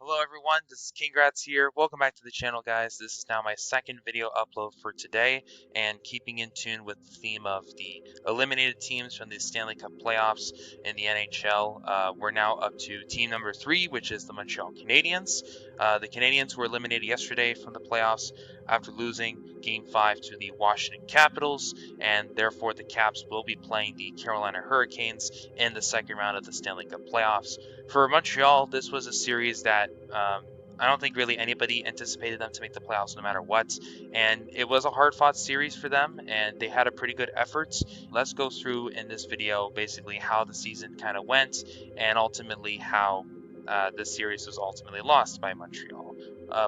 Hello everyone, this is Kingrats here. Welcome back to the channel, guys. This is now my second video upload for today, and keeping in tune with the theme of the eliminated teams from the Stanley Cup Playoffs in the NHL. We're now up to team number 3, which is the Montreal Canadiens. The Canadiens were eliminated yesterday from the playoffs after losing Game 5 to the Washington Capitals, and therefore the Caps will be playing the Carolina Hurricanes in the second round of the Stanley Cup Playoffs. For Montreal, this was a series that I don't think really anybody anticipated them to make the playoffs no matter what. And it was a hard-fought series for them, and they had a pretty good effort. Let's go through in this video basically how the season kind of went and ultimately how this series was ultimately lost by Montreal.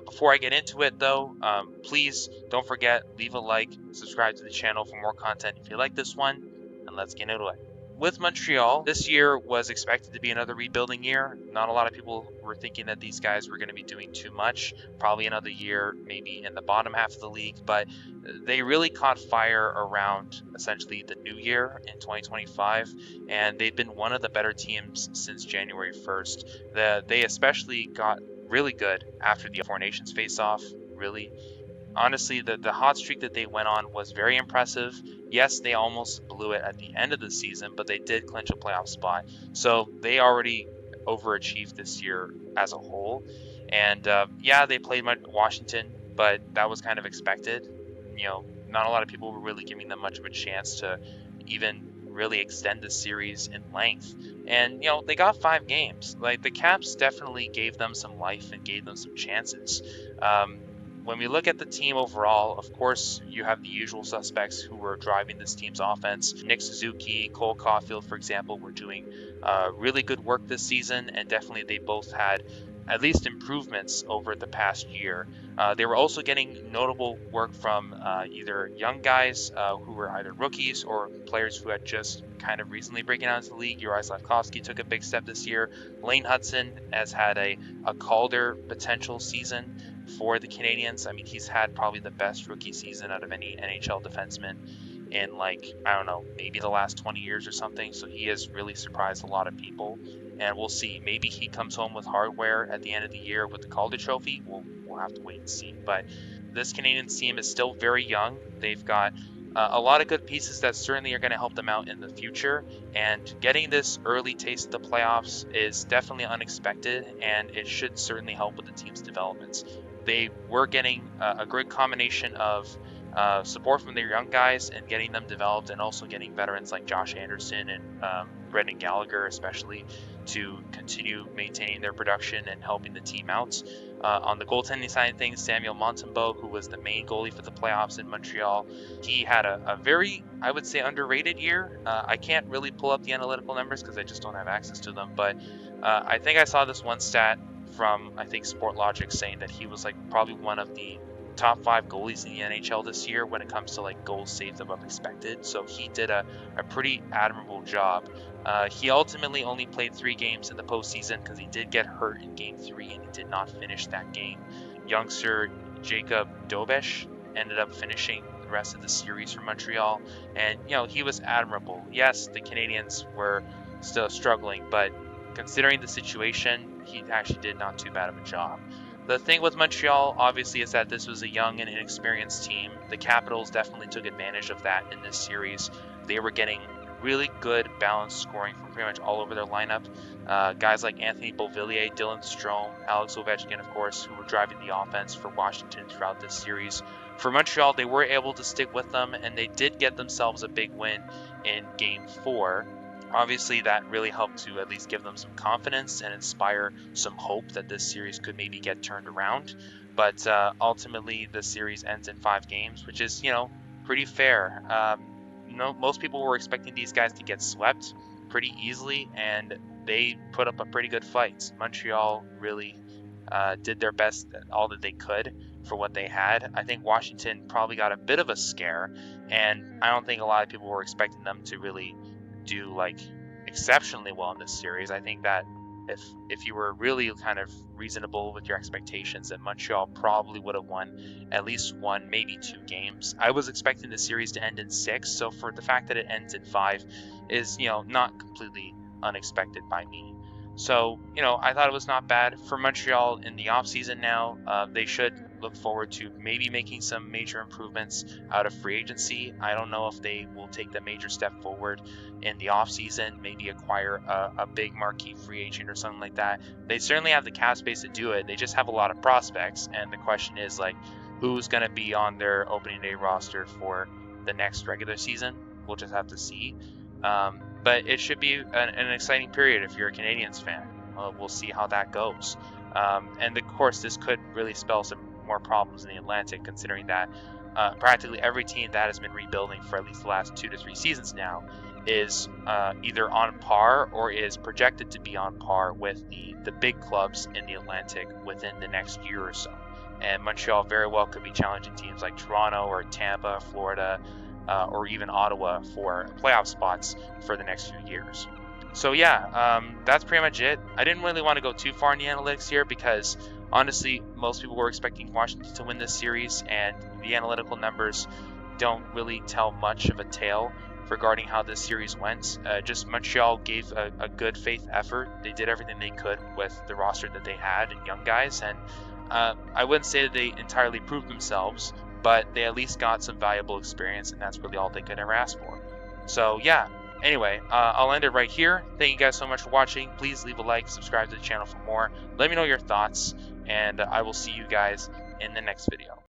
Before I get into it, though, please don't forget, leave a like, subscribe to the channel for more content if you like this one, and let's get into it. With Montreal, this year was expected to be another rebuilding year. Not a lot of people were thinking that these guys were going to be doing too much. Probably another year, maybe in the bottom half of the league, but they really caught fire around essentially the new year in 2025, and they've been one of the better teams since January 1st. They especially got really good after the Four Nations face-off, really. Honestly, the hot streak that they went on was very impressive. Yes, they almost blew it at the end of the season, but they did clinch a playoff spot. So they already overachieved this year as a whole. And yeah, they played Washington, but that was kind of expected. Not a lot of people were really giving them much of a chance to even really extend the series in length. And, they got 5 games. Like, the Caps definitely gave them some life and gave them some chances. When we look at the team overall, of course, you have the usual suspects who were driving this team's offense. Nick Suzuki, Cole Caulfield, for example, were doing really good work this season, and definitely they both had at least improvements over the past year. They were also getting notable work from either young guys who were either rookies or players who had just kind of recently breaking out into the league. Uri Slafkovsky took a big step this year. Lane Hudson has had a Calder potential season for the Canadiens. I mean, he's had probably the best rookie season out of any NHL defenseman in, like, I don't know, maybe the last 20 years or something. So he has really surprised a lot of people, and we'll see. Maybe he comes home with hardware at the end of the year with the Calder Trophy. We'll have to wait and see. But this Canadiens team is still very young. They've got a lot of good pieces that certainly are going to help them out in the future, and getting this early taste of the playoffs is definitely unexpected, and it should certainly help with the team's developments. They were getting a great combination of support from their young guys and getting them developed, and also getting veterans like Josh Anderson and Brendan Gallagher especially to continue maintaining their production and helping the team out. On the goaltending side of things, Samuel Montembeault, who was the main goalie for the playoffs in Montreal, he had a very, I would say, underrated year. I can't really pull up the analytical numbers because I just don't have access to them, but I think I saw this one stat from, I think, Sportlogic, saying that he was like probably one of the top 5 goalies in the NHL this year when it comes to like goals saved above expected. So he did a pretty admirable job. He ultimately only played 3 games in the postseason because he did get hurt in Game 3 and he did not finish that game. Youngster Jacob Dobesh ended up finishing the rest of the series for Montreal, and he was admirable. Yes, the Canadiens were still struggling, but considering the situation, he actually did not too bad of a job. The thing with Montreal, obviously, is that this was a young and inexperienced team. The Capitals definitely took advantage of that in this series. They were getting really good balanced scoring from pretty much all over their lineup. Guys like Anthony Beauvillier, Dylan Strome, Alex Ovechkin, of course, who were driving the offense for Washington throughout this series. For Montreal, they were able to stick with them, and they did get themselves a big win in Game 4. Obviously, that really helped to at least give them some confidence and inspire some hope that this series could maybe get turned around. But ultimately, the series ends in 5 games, which is, pretty fair. Most people were expecting these guys to get swept pretty easily, and they put up a pretty good fight. Montreal really did their best, all that they could for what they had. I think Washington probably got a bit of a scare, and I don't think a lot of people were expecting them to really do like exceptionally well in this series. I think that if you were really kind of reasonable with your expectations, that Montreal probably would have won at least 1, maybe 2 games. I was expecting the series to end in 6, so for the fact that it ends in 5 is, not completely unexpected by me. So, I thought it was not bad for Montreal in the offseason now. They should look forward to maybe making some major improvements out of free agency. I don't know if they will take the major step forward in the offseason, maybe acquire a big marquee free agent or something like that. They certainly have the cap space to do it. They just have a lot of prospects. And the question is, like, who's going to be on their opening day roster for the next regular season? We'll just have to see. But it should be an exciting period if you're a Canadiens fan. We'll see how that goes. And of course, this could really spell some more problems in the Atlantic, considering that practically every team that has been rebuilding for at least the last 2 to 3 seasons now is either on par or is projected to be on par with the big clubs in the Atlantic within the next year or so. And Montreal very well could be challenging teams like Toronto or Tampa, Florida, or even Ottawa for playoff spots for the next few years. So yeah, that's pretty much it. I didn't really want to go too far in the analytics here because honestly, most people were expecting Washington to win this series, and the analytical numbers don't really tell much of a tale regarding how this series went. Just Montreal gave a good faith effort. They did everything they could with the roster that they had and young guys, and I wouldn't say that they entirely proved themselves, but they at least got some valuable experience, and that's really all they could ever ask for. So yeah, anyway, I'll end it right here. Thank you guys so much for watching. Please leave a like, subscribe to the channel for more. Let me know your thoughts, and I will see you guys in the next video.